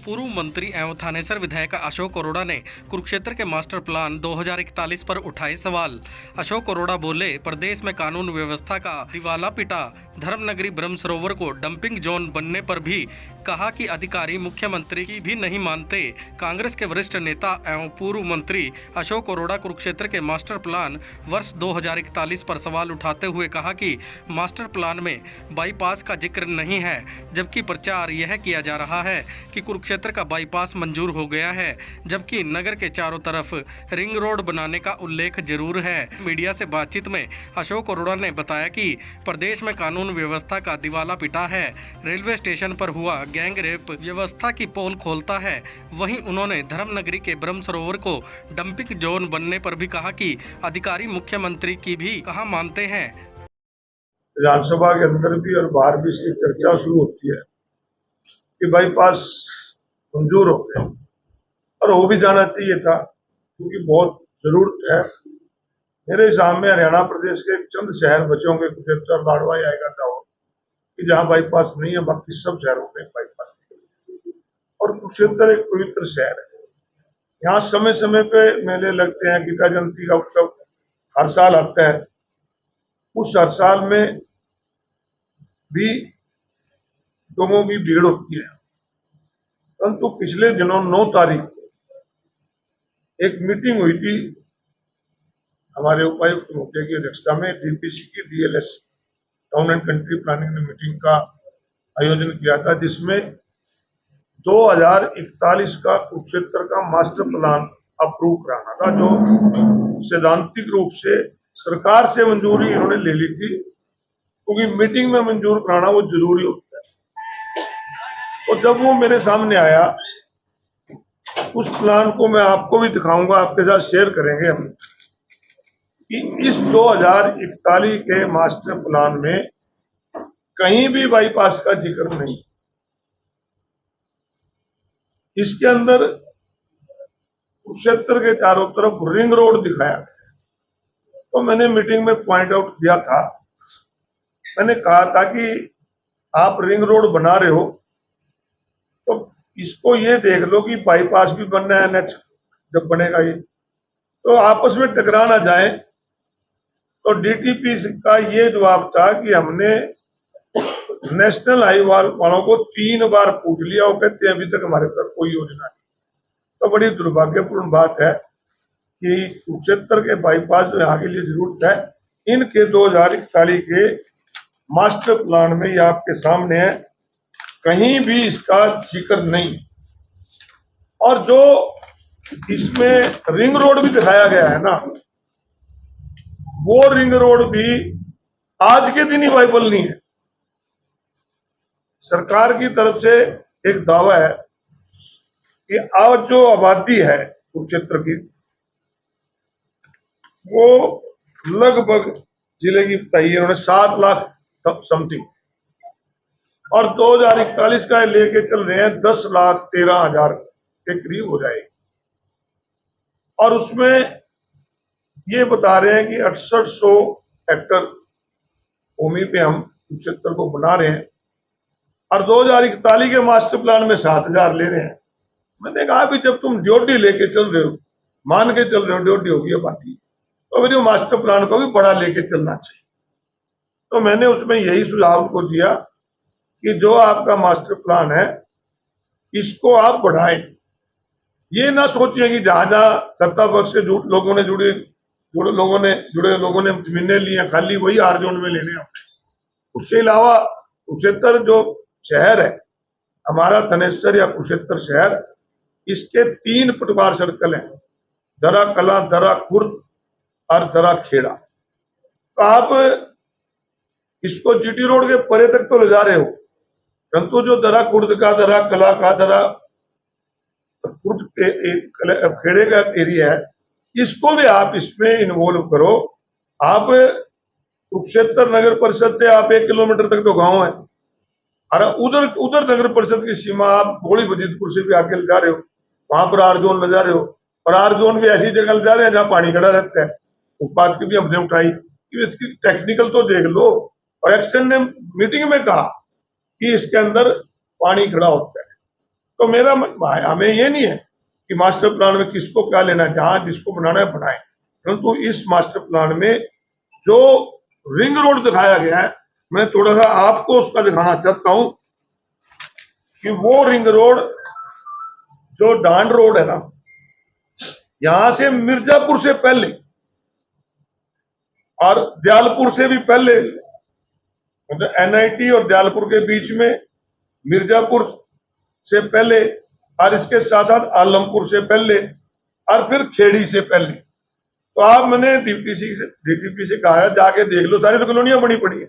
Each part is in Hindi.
पूर्व मंत्री एवं थानेसर विधायक अशोक अरोड़ा ने कुरुक्षेत्र के मास्टर प्लान 2041 पर उठाए सवाल। अशोक अरोड़ा बोले, प्रदेश में कानून व्यवस्था का दिवाला पिटा। धर्मनगरी ब्रह्म सरोवर को डंपिंग जोन बनने पर भी कहा कि अधिकारी मुख्यमंत्री की भी नहीं मानते। कांग्रेस के वरिष्ठ नेता एवं पूर्व मंत्री अशोक अरोड़ा कुरुक्षेत्र के मास्टर प्लान वर्ष 2041 पर सवाल उठाते हुए कहा कि मास्टर प्लान में बाईपास का जिक्र नहीं है, जबकि प्रचार यह किया जा रहा है कि कुरुक्षेत्र का बाईपास मंजूर हो गया है, जबकि नगर के चारों तरफ रिंग रोड बनाने का उल्लेख जरूर है। मीडिया से बातचीत में अशोक अरोड़ा ने बताया कि प्रदेश में कानून व्यवस्था का दिवाला पिटा है। रेलवे स्टेशन पर हुआ गैंग रेप व्यवस्था की पोल खोलता है। वहीं उन्होंने धर्मनगरी के ब्रह्म सरोवर को डंपिंग जोन बनने पर भी कहा कि अधिकारी मुख्यमंत्री की भी कहाँ मानते हैं। विधानसभा के अंदर भी और बाहर भी इसकी चर्चा शुरू होती है कि बाईपास मंजूर हो गया और हो भी जाना चाहिए था, क्योंकि बहुत जरूरत है। मेरे हिसाब में हरियाणा प्रदेश के चंद शहर बचे होंगे, कुरुक्षेत्र, लाडवा आएगा दाहोद, कि जहाँ बाईपास नहीं है, बाकी सब शहरों में बाईपास नहीं। और कुरुक्षेत्र एक पवित्र शहर है। यहाँ समय समय पे मेले लगते हैं, गीता जयंती का उत्सव हर साल आता है। उस हर साल में भी लोगों की भीड़ होती है, परंतु पिछले दिनों 9 तारीख को एक मीटिंग हुई थी हमारे उपायुक्त महोदय की अध्यक्षता में। डीपीसी की DLS town and country planning ने मीटिंग का आयोजन किया था, जिसमें 2041 का कुरुक्षेत्र का मास्टर प्लान अप्रूव कराना था, जो सैद्धांतिक रूप से सरकार से मंजूरी इन्होंने ले ली थी, क्योंकि मीटिंग में मंजूर कराना वो जरूरी होता है। और जब वो मेरे सामने आया, उस प्लान को मैं आपको भी दिखाऊंगा, आपके साथ शेयर करेंगे हम, कि इस 2041 के मास्टर प्लान में कहीं भी बाईपास का जिक्र नहीं। इसके अंदर कुरुक्षेत्र के चारों तरफ रिंग रोड दिखाया गया। तो मैंने मीटिंग में पॉइंट आउट किया था, मैंने कहा था कि आप रिंग रोड बना रहे हो तो इसको ये देख लो कि बाईपास भी बनना है नेक्स्ट जब बनेगा ये, तो आपस में टकरा ना जाए। तो डीटीपी का ये जवाब था कि हमने नेशनल हाईवे वालों को 3 बार पूछ लिया, वो कहते हैं अभी तक हमारे पास कोई योजना नहीं। तो बड़ी दुर्भाग्यपूर्ण बात है कि कुरुक्षेत्र के बाईपास जो यहाँ के लिए जरूरत है, इनके 2041 के मास्टर प्लान में ये आपके सामने है, कहीं भी इसका जिक्र नहीं। और जो इसमें रिंग रोड भी दिखाया गया है ना, वो रिंग रोड भी आज के दिन ही वाइबल नहीं है। सरकार की तरफ से एक दावा है कि आज जो आबादी है कुरुक्षेत्र की, वो लगभग जिले की बताइए उन्होंने 7 लाख समथिंग, और 2041 का लेके चल रहे हैं 10,13,000 के करीब हो जाएगी। और उसमें ये बता रहे हैं कि 6800 हेक्टर भूमि पे हम कुरुक्षेत्र को बना रहे हैं, और 2041 के मास्टर प्लान में 7,000 ले रहे हैं। मैंने कहा भी जब तुम ड्यूटी लेके चल रहे हो, मान के चल रहे हो ड्यूटी होगी बाकी, तो फिर मास्टर प्लान को भी बड़ा लेके चलना चाहिए। तो मैंने उसमें यही सुझाव उनको दिया कि जो आपका मास्टर प्लान है इसको आप बढ़ाएं। ये ना सोचिए कि जहां जहां सत्ता पक्ष से जुड़े लोगों ने जमीनें ली हैं खाली, वही आर जोन में लेने हैं। उसके अलावा कुरुक्षेत्र जो शहर है हमारा, थानेसर या कुरुक्षेत्र शहर, इसके 3 पटवार सर्कल हैं, दरा कला, दरा खुर्द और दरा खेड़ा। तो आप इसको जीटी रोड के परे तक तो ले जा रहे हो, परंतु जो दरा खुर्द का, दरा कला का, दरा खुर्द खेड़े का एरिया है, इसको भी आप इसमें इन्वॉल्व करो। आप कुरुक्षेत्र नगर परिषद से आप 1 किलोमीटर तक तो गांव है, और उधर नगर परिषद की सीमा आप गोली बजीतपुर से भी आगे ले जा रहे हो, वहां पर आर जोन ले जा रहे हो, और आर जोन भी ऐसी जगह ले जा रहे हैं जहां पानी खड़ा रहता है। उस बात की भी हमने उठाई कि इसकी टेक्निकल तो देख लो, और एक्शन ने मीटिंग में कहा कि इसके अंदर पानी खड़ा होता है। तो मेरा हमें ये नहीं है कि मास्टर प्लान में किसको क्या लेना है, जहां जिसको बनाना है बनाए, परंतु इस मास्टर प्लान में जो रिंग रोड दिखाया गया है, मैं थोड़ा सा आपको उसका दिखाना चाहता हूं कि वो रिंग रोड जो डांड रोड है ना, यहां से मिर्जापुर से पहले और दयालपुर से भी पहले, मतलब एनआईटी और दयालपुर के बीच में मिर्जापुर से पहले, और इसके साथ साथ आलमपुर से पहले, और फिर खेड़ी से पहले। तो आप मैंने डीटीपी से कहा है जाके देख लो, सारी तो कॉलोनियां बनी पड़ी है।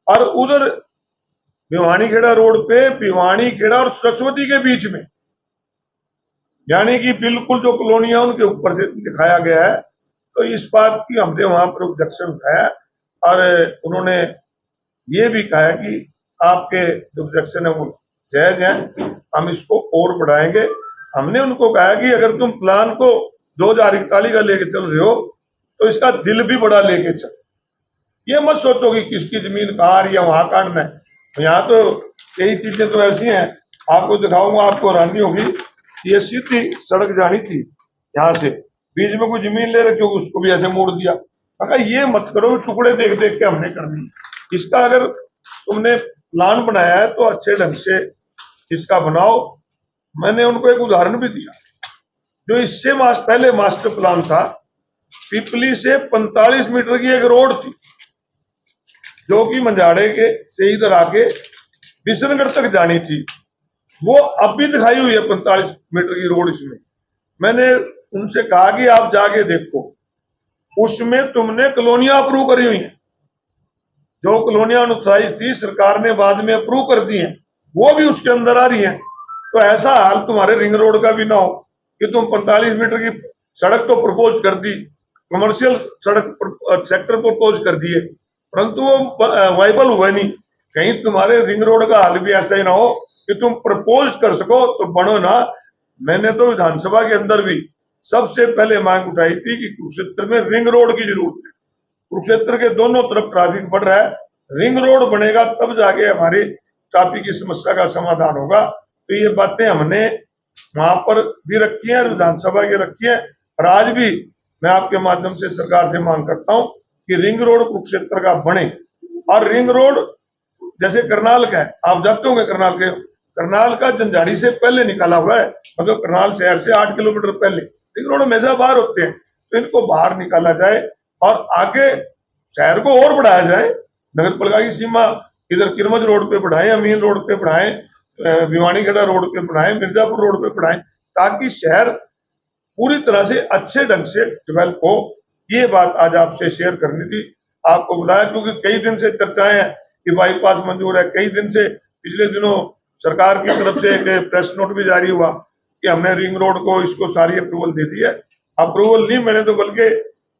और उधर भिवानी खेड़ा रोड पे भिवानी खेड़ा और सरस्वती के बीच में, यानी कि बिल्कुल जो कॉलोनियां उनके ऊपर से दिखाया गया है। तो इस बात की हमने वहां पर ऑब्जेक्शन उठाया और उन्होंने ये भी कहा है कि आपके जो ऑब्जेक्शन है वो जायज है, हम इसको और बढ़ाएंगे। हमने उनको कहा कि अगर तुम प्लान को 2041 का लेके चल रहे हो तो इसका दिल भी बड़ा लेके चल, ये मत सोचो कि किसकी जमीन कहाँ आ रही है वहां काटना है। यहाँ तो कई चीजें तो ऐसी हैं, आपको दिखाऊंगा, आपको हैरानी होगी। ये सीधी सड़क जानी थी, यहाँ से बीच में कोई जमीन ले रखी होगी, उसको भी ऐसे मोड़ दिया। कहा ये मत करो, टुकड़े देख देख के हमने करनी। इसका अगर तुमने प्लान बनाया है तो अच्छे ढंग से इसका बनाओ। मैंने उनको एक उदाहरण भी दिया, जो इससे पहले मास्टर प्लान था, पिपली से 45 मीटर की एक रोड थी जो कि मंझाड़े के से इधर आके बिशनगढ़ तक जानी थी, वो अब भी दिखाई हुई है 45 मीटर की रोड। इसमें मैंने उनसे कहा कि आप जाके देखो, उसमें तुमने कॉलोनियां अप्रूव करी हुई हैं, जो कॉलोनियां अनुसाइज थी सरकार ने बाद में अप्रूव कर दी हैं, वो भी उसके अंदर आ रही हैं। तो ऐसा हाल तुम्हारे रिंग रोड का भी ना हो कि तुम 45 मीटर की सड़क तो प्रपोज कर दी, कमर्शियल सड़क सेक्टर प्रपोज कर दिए, परंतु वो वाइबल हुआ नहीं। कहीं तुम्हारे रिंग रोड का हाल भी ऐसा ही ना हो कि तुम प्रपोज कर सको तो बनो ना। मैंने तो विधानसभा के अंदर भी सबसे पहले मांग उठाई थी कि कुरुक्षेत्र में रिंग रोड की जरूरत है। कुरुक्षेत्र के दोनों तरफ ट्रैफिक बढ़ रहा है, रिंग रोड बनेगा तब जाके हमारी ट्रैफिक की समस्या का समाधान होगा। तो ये बातें हमने वहां पर भी रखी है, विधानसभा की रखी है, और आज भी मैं आपके माध्यम से सरकार से मांग करता हूं कि रिंग रोड कुरुक्षेत्र का बने। और रिंग रोड जैसे करनाल का है, आप जानते होंगे करनाल का जंजाड़ी से पहले निकाला हुआ है, मतलब करनाल शहर से 8 किलोमीटर पहले। रिंग रोड हमेशा बाहर होते हैं, तो इनको बाहर निकाला जाए और आगे शहर को और बढ़ाया जाए। नगर पालिका की सीमा इधर किरमज रोड पे बढ़ाएं, अमीन रोड पे बढ़ाएं, भिवानी खेड़ा रोड पे बढ़ाएं, मिर्जापुर रोड पे बढ़ाएं, ताकि शहर पूरी तरह से अच्छे ढंग से डेवलप हो। ये बात आज आपसे शेयर करनी थी, आपको बुलाया क्योंकि कई दिन से चर्चाएं हैं कि बाईपास मंजूर है। कई दिन से, पिछले दिनों सरकार की तरफ से एक प्रेस नोट भी जारी हुआ कि हमने रिंग रोड को इसको सारी अप्रूवल दे दी है। अप्रूवल नहीं, मैंने तो बल्कि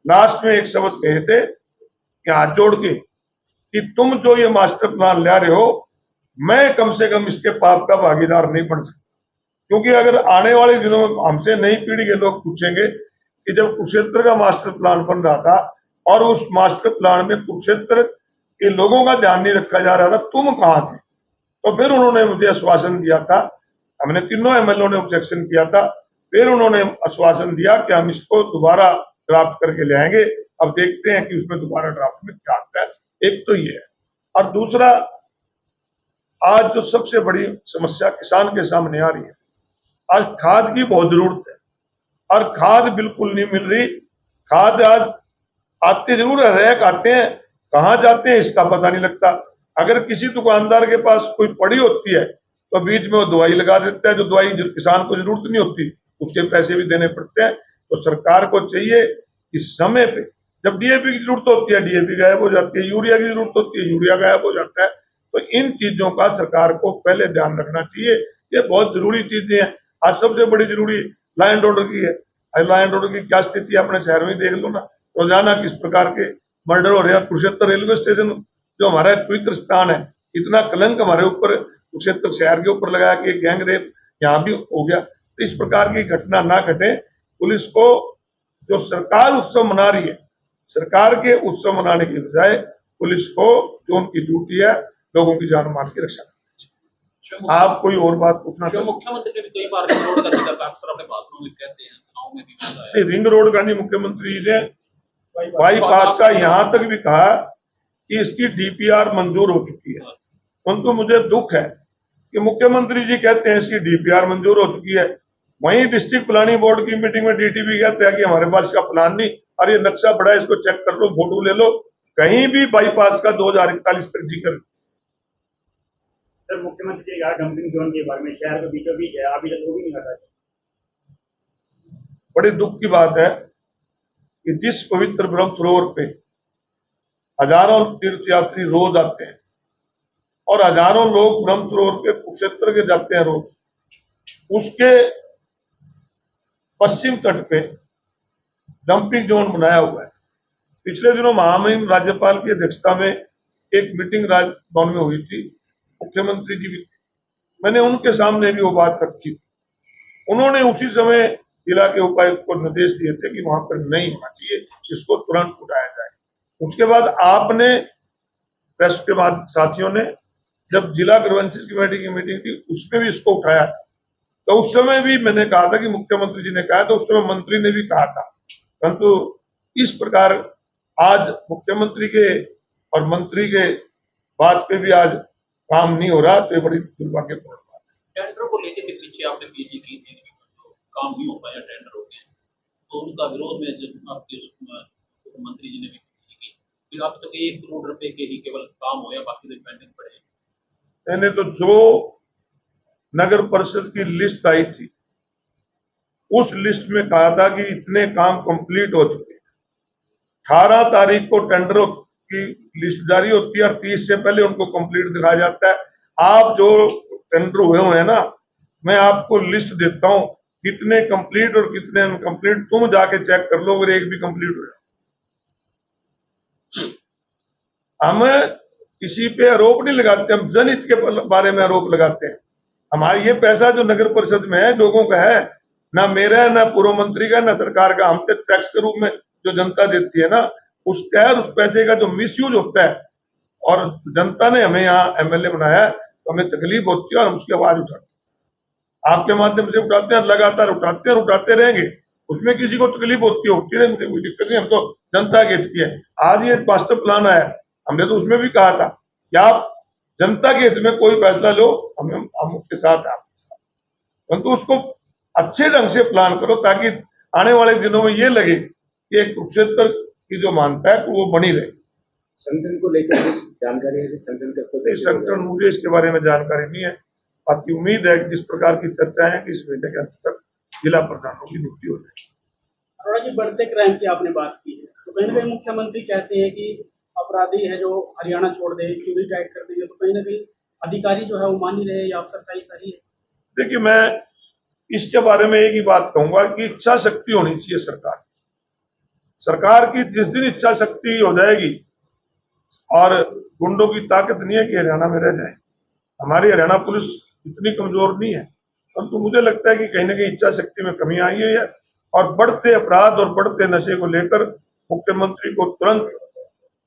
लास्ट में एक शब्द कहे थे कि हाथ जोड़ के कि तुम जो ये मास्टर प्लान ला रहे हो, मैं कम से कम इसके पाप का भागीदार नहीं बन सकता। क्योंकि अगर आने वाले दिनों में हमसे नई पीढ़ी के लोग पूछेंगे कि जब कुरुक्षेत्र का मास्टर प्लान बन रहा था और उस मास्टर प्लान में कुरुक्षेत्र के लोगों का ध्यान नहीं रखा जा रहा था, तुम कहां थे? तो फिर उन्होंने मुझे आश्वासन दिया था, हमने तीनों एमएलओ ने ऑब्जेक्शन किया था, फिर उन्होंने आश्वासन दिया कि हम इसको दोबारा ड्राफ्ट करके ले आएंगे। अब देखते हैं कि उसमें दोबारा ड्राफ्ट में क्या आता है। एक तो ये है, और दूसरा, आज जो सबसे बड़ी समस्या किसान के सामने आ रही है, आज खाद की बहुत जरूरत है और खाद बिल्कुल नहीं मिल रही। खाद आज आते जरूर है, रैक आते हैं, कहां जाते हैं इसका पता नहीं लगता। अगर किसी दुकानदार के पास कोई पड़ी होती है तो बीच में वो दवाई लगा देता है, जो दवाई जो किसान को जरूरत नहीं होती, उसके पैसे भी देने पड़ते हैं। तो सरकार को चाहिए कि समय पे, जब डीएपी की जरूरत होती है डीएपी गायब हो जाती है, यूरिया की जरूरत होती है यूरिया गायब हो जाता है। तो इन चीजों का सरकार को पहले ध्यान रखना चाहिए, ये बहुत जरूरी चीजें हैं। आज सबसे बड़ी जरूरी लॉ एंड ऑर्डर की है। लॉ एंड ऑर्डर की क्या स्थिति है अपने शहर में देख लो ना, रोजाना किस प्रकार के मर्डर हो रहे हैं। कुरुक्षेत्र रेलवे स्टेशन जो हमारा पवित्र स्थान है, इतना कलंक हमारे ऊपर कुरुक्षेत्र शहर के ऊपर लगाया कि गैंग रेप यहाँ भी हो गया। तो इस प्रकार की घटना ना घटे। पुलिस को, जो सरकार उत्सव मना रही है, सरकार के उत्सव मनाने की बजाय पुलिस को जो उनकी ड्यूटी है, लोगों की जान माल की रक्षा करनी चाहिए। आप कोई और बात पूछना जो चाहते हैं? मुख्यमंत्री ने भी कई बार रिंग रोड का जिक्र अक्सर अपने भाषणों में कहते हैं, चुनाव में भी कहता है। नहीं, रिंग रोड का नहीं, मुख्यमंत्री जी ने बाईपास का यहाँ तक भी कहा कि इसकी डीपीआर मंजूर हो चुकी है। परंतु मुझे दुख है कि मुख्यमंत्री जी कहते हैं इसकी डीपीआर मंजूर हो चुकी है, वहीं डिस्ट्रिक्ट प्लानिंग बोर्ड की मीटिंग में डीटीपी कहते हैं कि हमारे पास इसका प्लान नहीं, और ये नक्शा बड़ा है, इसको चेक कर लो, फोटो ले लो। कहीं भी बाईपास का 2041 तक जिक्र। सर, मुख्यमंत्री जी कहा डंपिंग जोन के बारे में, शहर के बीचों बीच है, अभी तक वो भी नहीं हटा। बड़े दुख की बात है कि जिस पवित्र ब्रह्म सरोवर पे हजारों तीर्थयात्री रोज आते हैं और हजारों लोग ब्रह्म सरोवर के कुरुक्षेत्र के जाते हैं रोज, उसके पश्चिम तट पे डंपिंग जोन बनाया हुआ है। पिछले दिनों महामहिम राज्यपाल की अध्यक्षता में एक मीटिंग राजभवन में हुई थी, मुख्यमंत्री जी भी थे। मैंने उनके सामने भी वो बात रखी। उन्होंने उसी समय जिला के उपायुक्त को निर्देश दिए थे कि वहां पर नहीं होना चाहिए, इसको तुरंत उठाया जाए। उसके बाद आपने प्रेस के बाद साथियों ने जब जिला ग्रीवेंसेस कमेटी की मीटिंग थी उसमें भी इसको उठाया, तो उस समय भी मैंने कहा था कि मुख्यमंत्री जी ने कहा, तो उस समय मंत्री ने भी कहा था। परंतु इस प्रकार आज मुख्यमंत्री के और मंत्री के बात पे भी आज काम नहीं हो रहा, तो ये बड़ी दुर्भाग्यपूर्ण बात है। टेंडर को लेकर भी पीछे आपने पीसी की थी, तो काम नहीं हो पाया, टेंडर हो गए, तो उनका विरोध में जब आपके मुख्यमंत्री जी ने भी पीसी की, फिर अब तक 1 करोड़ रुपए के ही केवल काम हो, बाकी तो पेंडिंग पड़े। मैंने तो जो नगर परिषद की लिस्ट आई थी उस लिस्ट में कहा था कि इतने काम कंप्लीट हो चुके हैं। 18 तारीख को टेंडर की लिस्ट जारी होती है और 30 से पहले उनको कंप्लीट दिखाया जाता है। आप जो टेंडर हुए हैं ना, मैं आपको लिस्ट देता हूं कितने कंप्लीट और कितने अनकंप्लीट, तुम जाके चेक कर लो, अगर एक भी कंप्लीट हो जाए। हम किसी पे आरोप नहीं लगाते, हम जनहित के बारे में आरोप लगाते हैं। हमारा ये पैसा जो नगर परिषद में है लोगों का है, ना मेरा है, ना पूर्व मंत्री का, ना सरकार का। हम तो टैक्स के रूप में जो जनता देती है ना, उसका उस पैसे का जो मिसयूज होता है, और जनता ने हमें यहाँ एमएलए बनाया, तो हमें तकलीफ होती है और हम उसकी आवाज उठाते हैं। आपके माध्यम से उठाते हैं, लगातार उठाते हैं और उठाते रहेंगे। उसमें किसी को तकलीफ होती रहे, मुझे कोई दिक्कत नहीं, हम तो जनता के हित की है। आज ये मास्टर प्लान आया, हमने तो उसमें भी कहा था कि आप जनता के हित में कोई फैसला लो, हम उसके साथ हैं, परंतु उसको अच्छे ढंग से प्लान करो ताकि आने वाले दिनों में ये लगे कि एक कुरुक्षेत्र की जो मान्यता है तो वो बनी रहे। संगठन को लेकर जानकारी है कि संगठन मुझे इसके बारे में जानकारी नहीं है। बाकी उम्मीद है कि जिस प्रकार की चर्चाएं हैं कि इस महीने के अंत तक जिला प्रधानों की नियुक्ति हो जाए। अरोड़ा जी, बढ़ते क्राइम की आपने बात की है, तो कहीं ना कहीं मुख्यमंत्री कहते हैं कि अपराधी है जो हरियाणा छोड़ दे, क्यूरी टाइट कर देंगे, तो कहीं ना कहीं अधिकारी जो है वो मान ही रहे या अफसरशाही सही है? देखिए, मैं इसके बारे में एक ही बात कहूंगा कि इच्छा शक्ति होनी चाहिए सरकार की। जिस दिन इच्छा शक्ति हो जाएगी, और गुंडों की ताकत नहीं है कि हरियाणा में रह जाए, हमारी हरियाणा पुलिस इतनी कमजोर नहीं है, परंतु मुझे लगता है कि कहीं ना कहीं इच्छा शक्ति में कमी आई है, और बढ़ते अपराध और बढ़ते नशे को लेकर मुख्यमंत्री को तुरंत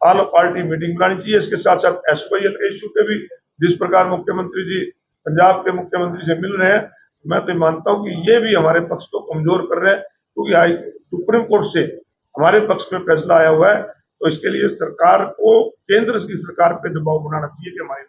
ऑल पार्टी मीटिंग बुलानी चाहिए। इसके साथ साथ एसवाईएल के इश्यू पे भी जिस प्रकार मुख्यमंत्री जी पंजाब के मुख्यमंत्री से मिल रहे हैं, मैं तो मानता हूं कि ये भी हमारे पक्ष को कमजोर कर रहे हैं, क्योंकि सुप्रीम कोर्ट से हमारे पक्ष में फैसला आया हुआ है। तो इसके लिए सरकार को केंद्र की सरकार पे दबाव बनाना चाहिए कि हमारी